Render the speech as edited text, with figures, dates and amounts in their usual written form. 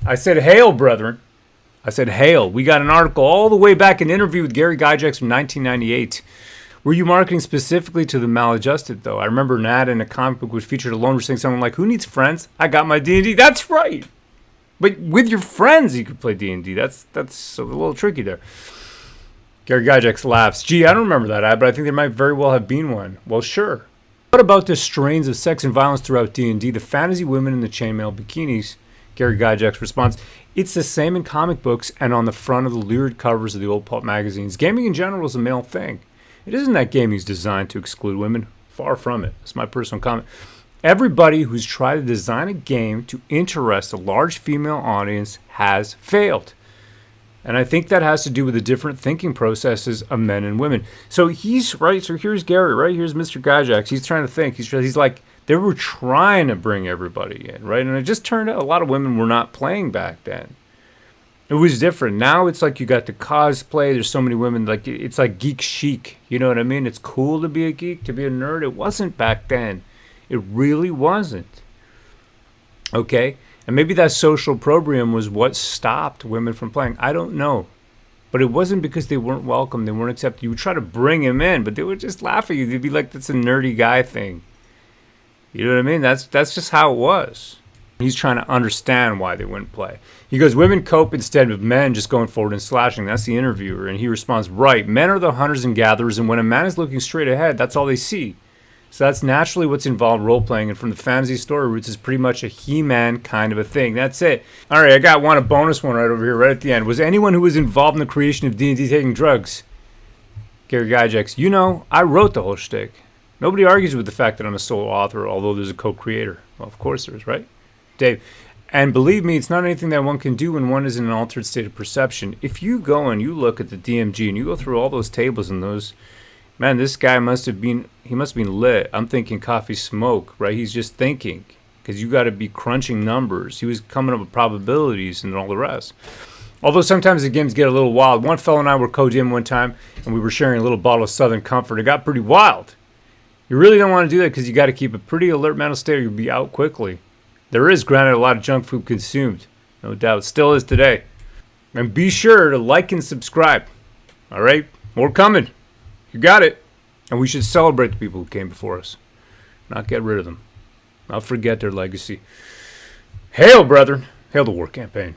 I said, hail, brethren. I said, hail. We got an article all the way back, an interview with Gary Gygax from 1998. Were you marketing specifically to the maladjusted, though? I remember an ad in a comic book which featured a loner saying something like, who needs friends? I got my D&D. That's right. But with your friends, you could play D&D. That's a little tricky there. Gary Gygax laughs. Gee, I don't remember that ad, but I think there might very well have been one. Well, sure. What about the strains of sex and violence throughout D&D? The fantasy women in the chainmail bikinis? Gary Gygax responds, it's the same in comic books and on the front of the lurid covers of the old pulp magazines. Gaming in general is a male thing. It isn't that gaming is designed to exclude women. Far from it. It's my personal comment. Everybody who's tried to design a game to interest a large female audience has failed. And I think that has to do with the different thinking processes of men and women. So he's right. So here's Gary, right? Here's Mr. Gygax. He's trying to think. He's like, they were trying to bring everybody in, right? And it just turned out a lot of women were not playing back then. It was different. Now it's like you got the cosplay. There's so many women. Like it's like geek chic. You know what I mean? It's cool to be a geek, to be a nerd. It wasn't back then. It really wasn't. Okay? And maybe that social opprobrium was what stopped women from playing. I don't know. But it wasn't because they weren't welcome. They weren't accepted. You would try to bring them in, but they would just laugh at you. They'd be like, that's a nerdy guy thing. You know what I mean? That's just how it was. He's trying to understand why they wouldn't play. He goes, women cope instead of men just going forward and slashing. That's the interviewer. And he responds, right, men are the hunters and gatherers, and when a man is looking straight ahead, that's all they see. So that's naturally what's involved role-playing, and from the fantasy story roots is pretty much a He-Man kind of a thing. That's it. All right, I got a bonus one right over here, right at the end. Was anyone who was involved in the creation of D&D taking drugs? Gary Gygax, you know, I wrote the whole shtick. Nobody argues with the fact that I'm a solo author, although there's a co-creator. Well, of course there is, right? Dave. And believe me, it's not anything that one can do when one is in an altered state of perception. If you go and you look at the DMG and you go through all those tables and those, man, this guy must have been lit. I'm thinking coffee smoke, right? He's just thinking, because you got to be crunching numbers. He was coming up with probabilities and all the rest. Although sometimes the games get a little wild. One fellow and I were co-GM one time, and we were sharing a little bottle of Southern Comfort. It got pretty wild. You really don't want to do that because you got to keep a pretty alert mental state or you'll be out quickly. There is, granted, a lot of junk food consumed. No doubt. Still is today. And be sure to like and subscribe. All right? More coming. You got it. And we should celebrate the people who came before us. Not get rid of them. Not forget their legacy. Hail, brethren. Hail the war campaign.